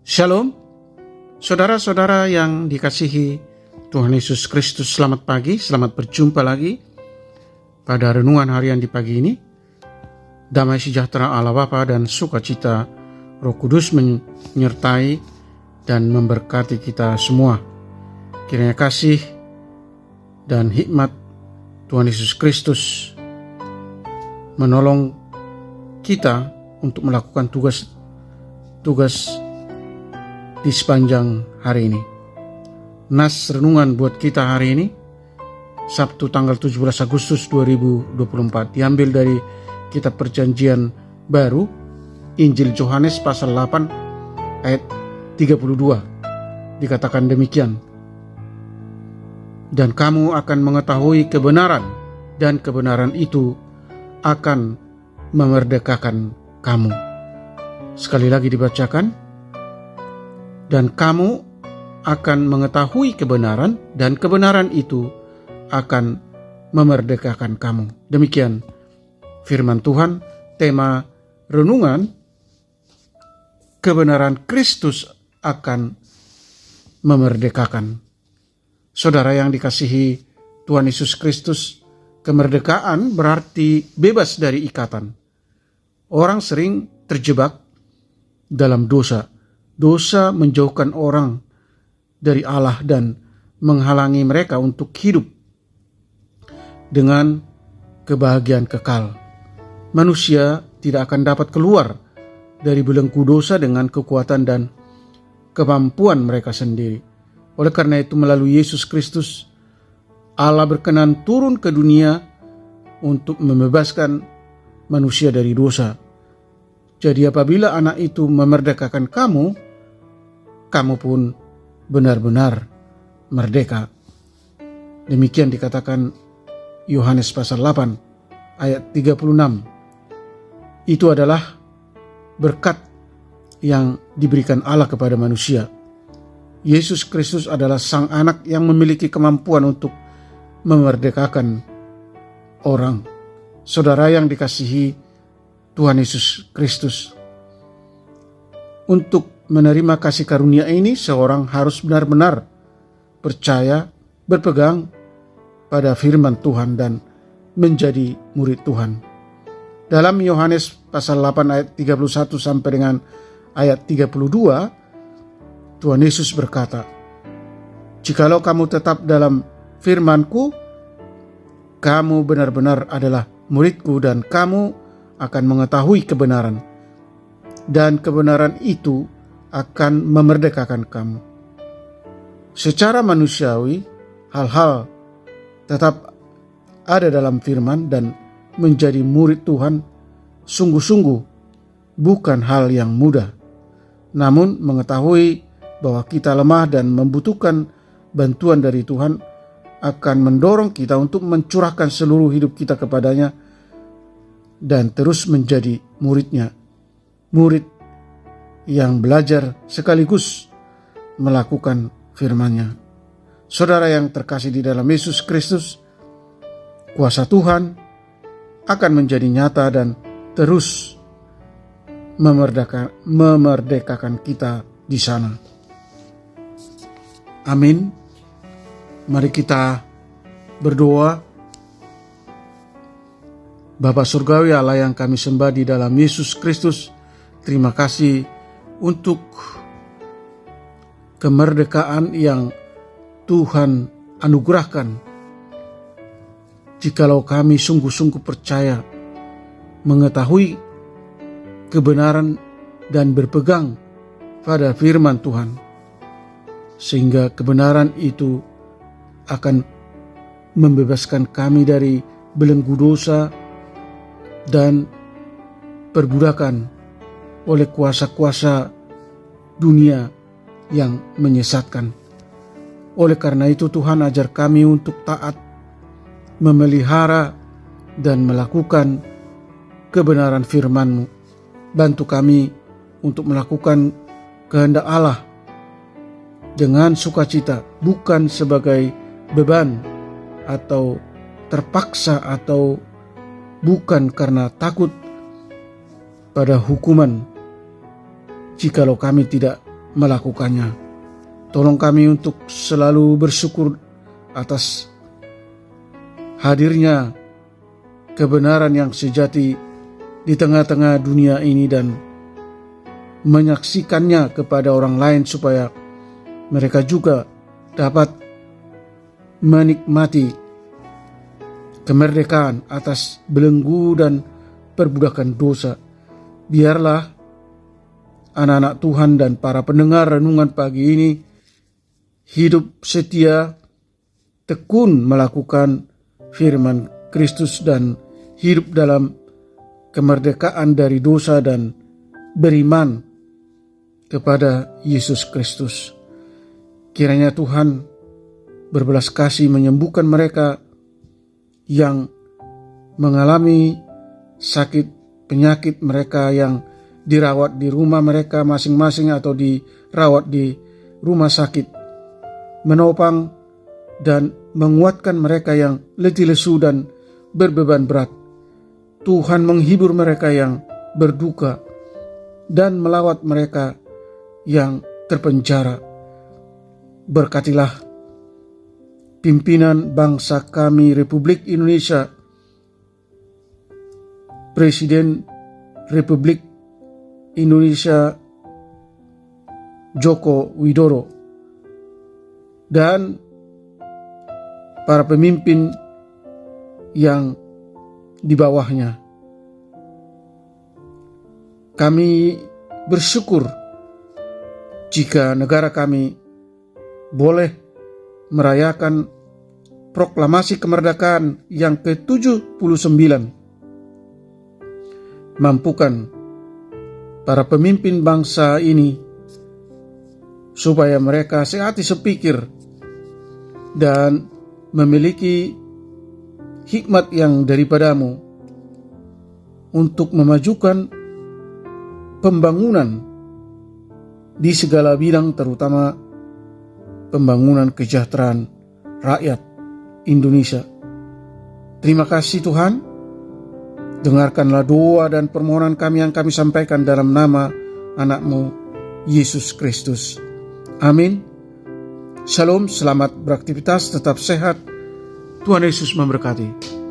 Shalom, saudara-saudara yang dikasihi Tuhan Yesus Kristus, selamat pagi, selamat berjumpa lagi pada renungan harian di pagi ini. Damai sejahtera Allah Bapa dan sukacita Roh Kudus menyertai dan memberkati kita semua. Kiranya kasih dan hikmat Tuhan Yesus Kristus menolong kita untuk melakukan tugas di sepanjang hari ini. Nas renungan buat kita hari ini, Sabtu tanggal 17 Agustus 2024, diambil dari kitab Perjanjian Baru, Injil Yohanes pasal 8 ayat 32. Dikatakan demikian, dan kamu akan mengetahui kebenaran, dan kebenaran itu akan memerdekakan kamu. Sekali lagi dibacakan, dan kamu akan mengetahui kebenaran, dan kebenaran itu akan memerdekakan kamu. Demikian firman Tuhan. Tema renungan, kebenaran Kristus akan memerdekakan. Saudara yang dikasihi Tuhan Yesus Kristus, kemerdekaan berarti bebas dari ikatan. Orang sering terjebak dalam dosa. Dosa menjauhkan orang dari Allah dan menghalangi mereka untuk hidup dengan kebahagiaan kekal. Manusia tidak akan dapat keluar dari belenggu dosa dengan kekuatan dan kemampuan mereka sendiri. Oleh karena itu, melalui Yesus Kristus, Allah berkenan turun ke dunia untuk membebaskan manusia dari dosa. Jadi apabila anak itu memerdekakan kamu, kamu pun benar-benar merdeka. Demikian dikatakan Yohanes pasal 8 ayat 36. Itu adalah berkat yang diberikan Allah kepada manusia. Yesus Kristus adalah sang anak yang memiliki kemampuan untuk memerdekakan orang. Saudara yang dikasihi Tuhan Yesus Kristus, untuk menerima kasih karunia ini, seorang harus benar-benar percaya, berpegang pada firman Tuhan dan menjadi murid Tuhan. Dalam Yohanes pasal 8 ayat 31 sampai dengan ayat 32, Tuhan Yesus berkata, "Jikalau kamu tetap dalam firman-Ku, kamu benar-benar adalah murid-Ku dan kamu akan mengetahui kebenaran, dan kebenaran itu akan memerdekakan kamu." Secara manusiawi, hal-hal tetap ada dalam firman dan menjadi murid Tuhan sungguh-sungguh bukan hal yang mudah. Namun mengetahui bahwa kita lemah dan membutuhkan bantuan dari Tuhan akan mendorong kita untuk mencurahkan seluruh hidup kita kepadanya dan terus menjadi muridnya. Murid yang belajar sekaligus melakukan firman-Nya. Saudara yang terkasih di dalam Yesus Kristus, kuasa Tuhan akan menjadi nyata dan terus memerdekakan kita di sana. Amin. Mari kita berdoa. Bapa Surgawi, Allah yang kami sembah di dalam Yesus Kristus, terima kasih untuk kemerdekaan yang Tuhan anugerahkan. Jikalau kami sungguh-sungguh percaya, mengetahui kebenaran dan berpegang pada firman Tuhan, sehingga kebenaran itu akan membebaskan kami dari belenggu dosa dan perbudakan oleh kuasa-kuasa dunia yang menyesatkan. Oleh karena itu, Tuhan, ajar kami untuk taat, memelihara dan melakukan kebenaran firman-Mu. Bantu kami untuk melakukan kehendak Allah dengan sukacita, bukan sebagai beban atau terpaksa atau bukan karena takut pada hukuman jikalau kami tidak melakukannya. Tolong kami untuk selalu bersyukur atas hadirnya kebenaran yang sejati di tengah-tengah dunia ini dan menyaksikannya kepada orang lain supaya mereka juga dapat menikmati kemerdekaan atas belenggu dan perbudakan dosa. Biarlah anak-anak Tuhan dan para pendengar renungan pagi ini hidup setia, tekun melakukan firman Kristus dan hidup dalam kemerdekaan dari dosa dan beriman kepada Yesus Kristus. Kiranya Tuhan berbelas kasih menyembuhkan mereka yang mengalami sakit penyakit, mereka yang dirawat di rumah mereka masing-masing atau dirawat di rumah sakit, menopang dan menguatkan mereka yang letih lesu dan berbeban berat. Tuhan menghibur mereka yang berduka dan melawat mereka yang terpenjara. Berkatilah pimpinan bangsa kami Republik Indonesia, Presiden Republik Indonesia Joko Widodo, dan para pemimpin yang di bawahnya. Kami bersyukur jika negara kami boleh merayakan proklamasi kemerdekaan yang ke-79. Mampukan para pemimpin bangsa ini supaya mereka sehati sepikir dan memiliki hikmat yang daripadamu untuk memajukan pembangunan di segala bidang, terutama pembangunan kesejahteraan rakyat Indonesia. Terima kasih Tuhan. Dengarkanlah doa dan permohonan kami yang kami sampaikan dalam nama anak-Mu Yesus Kristus. Amin. Shalom, selamat beraktivitas, tetap sehat. Tuhan Yesus memberkati.